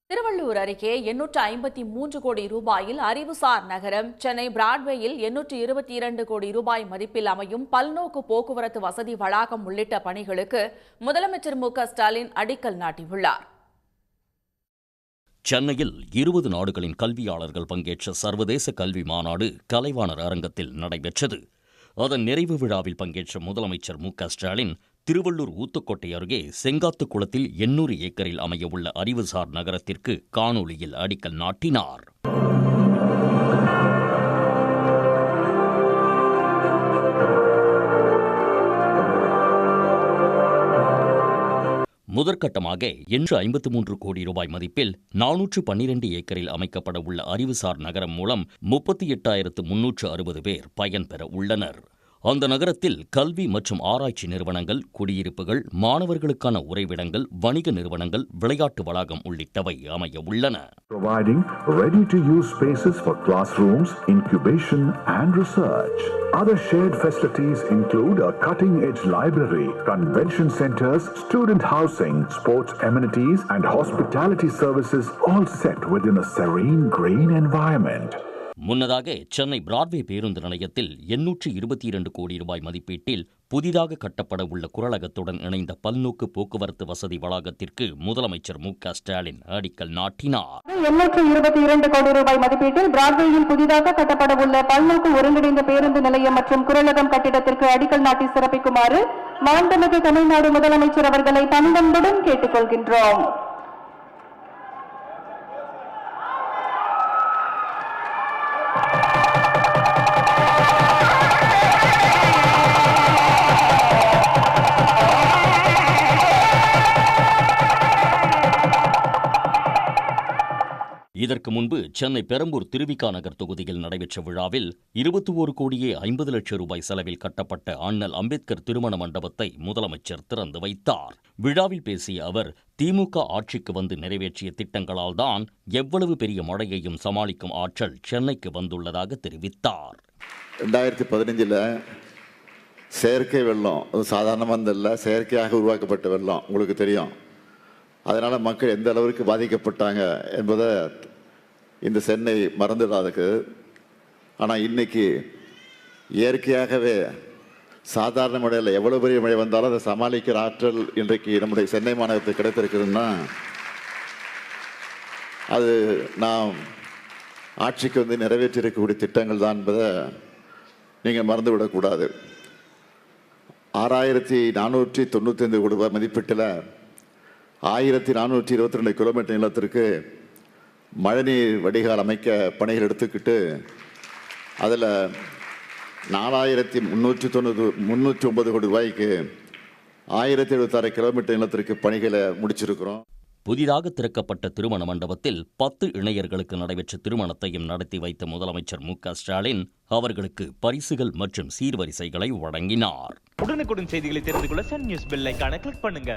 திருவள்ளூர் அருகே 853 கோடி ரூபாயில் அறிவுசார் நகரம், சென்னை பிராட்வேயில் 822 கோடி ரூபாய் மதிப்பில் அமையும் பல்நோக்கு போக்குவரத்து வசதி வளாகம் உள்ளிட்ட பணிகளுக்கு முதலமைச்சர் மு.க.ஸ்டாலின் அடிக்கல் நாட்டியுள்ளார். சென்னையில் 20 நாடுகளின் கல்வியாளர்கள் பங்கேற்ற சர்வதேச கல்வி மாநாடு கலைவாணர் அரங்கத்தில் நடைபெற்றது. அதன் நிறைவு விழாவில் பங்கேற்ற முதலமைச்சர் மு.க.ஸ்டாலின் திருவள்ளூர் ஊத்துக்கோட்டை அருகே செங்காத்து குளத்தில் 800 ஏக்கரில் அமையவுள்ள அறிவுசார் நகரத்திற்கு காணொலியில் அடிக்கல் நாட்டினார். முதற்கட்டமாக 853 கோடி ரூபாய் மதிப்பில் 412 ஏக்கரில் அமைக்கப்பட உள்ள அறிவுசார் நகரம் மூலம் 38,360 பேர் பயன்பெற உள்ளனர். அந்த நகரத்தில் கல்வி மற்றும் ஆராய்ச்சி நிறுவனங்கள், குடியிருப்புகள், மாணவர்களுக்கான உறைவிடங்கள், வணிக நிறுவனங்கள், விளையாட்டு வளாகம் உள்ளிட்டவை அமைய உள்ளன. Providing ready-to-use spaces for classrooms, incubation and research. Other shared facilities include a cutting-edge library, convention centers, student housing, sports amenities and hospitality services, all set within a serene green environment. முன்னதாக Chennai Broadway பேருந்து நிலையத்தில் 822 கோடி ரூபாய் மதிப்பீட்டில் புதிதாக கட்டப்பட உள்ள குரலகத்துடன் இணைந்த பல்நோக்கு போக்குவரத்து வசதி வளாகத்திற்கு முதலமைச்சர் மு.க.ஸ்டாலின் அடிக்கல் நாட்டினார். 822 கோடி ரூபாய் மதிப்பீட்டில் பிராட்வேயில் புதிதாக கட்டப்பட உள்ள பல்நோக்கு ஒருங்கிணைந்த பேருந்து நிலையம் மற்றும் குரலகம் கட்டிடத்திற்கு அடிக்கல் நாட்டி சிறப்பிக்குமாறு மாண்புமிகு தமிழ்நாடு முதலமைச்சர் அவர்களை பணிவன்புடன் கேட்டுக் கொள்கின்றோம். இதற்கு முன்பு சென்னை பெரம்பூர் திருவிக நகர் தொகுதியில் நடைபெற்ற விழாவில் 21 கோடியே 50 லட்சம் ரூபாய் செலவில் கட்டப்பட்ட அண்ணல் அம்பேத்கர் திருமண மண்டபத்தை முதலமைச்சர் திறந்து வைத்தார். விழாவில் பேசிய அவர், திமுக ஆட்சிக்கு வந்து நிறைவேற்றிய திட்டங்களால் தான் எவ்வளவு பெரிய மழையையும் சமாளிக்கும் ஆற்றல் சென்னைக்கு வந்துள்ளதாக தெரிவித்தார். 2015 செயற்கை வெள்ளம், அது சாதாரணமாக இல்லை, செயற்கையாக உருவாக்கப்பட்ட வெள்ளம் உங்களுக்கு தெரியும். அதனால் மக்கள் எந்த அளவிற்கு பாதிக்கப்பட்டாங்க என்பதை இந்த சென்னை மறந்துடாதுக்கு. ஆனால் இன்னைக்கு இயற்கையாகவே சாதாரண மழையில் எவ்வளோ பெரிய மழை வந்தாலும் அதை சமாளிக்கிற ஆற்றல் இன்றைக்கு நம்முடைய சென்னை மாநகரத்துக்கு கிடைத்திருக்குதுன்னா அது நாம் ஆட்சிக்கு வந்து நிறைவேற்றியிருக்கக்கூடிய திட்டங்கள் தான் என்பதை நீங்கள் மறந்துவிடக்கூடாது. 6,495 கோடி ரூபாய் மதிப்பீட்டில் 1,422 கிலோமீட்டர் நிலத்திற்கு மழைநீர் வடிகால் அமைக்க பணிகள் எடுத்துக்கிட்டு அதில் 4,309 கோடி ரூபாய்க்கு 1,076 கிலோமீட்டர் நிலத்திற்கு பணிகளை முடிச்சிருக்கிறோம். புதிதாக திறக்கப்பட்ட திருமண மண்டபத்தில் 10 இணையர்களுக்கு நடைபெற்ற திருமணத்தையும் நடத்தி வைத்த முதலமைச்சர் மு.க.ஸ்டாலின் அவர்களுக்கு பரிசுகள் மற்றும் சீர்வரிசைகளை வழங்கினார். உடனுக்குடன் செய்திகளை தெரிந்து கொள்ள சன் நியூஸ் பெல் ஐகானை கிளிக் பண்ணுங்க.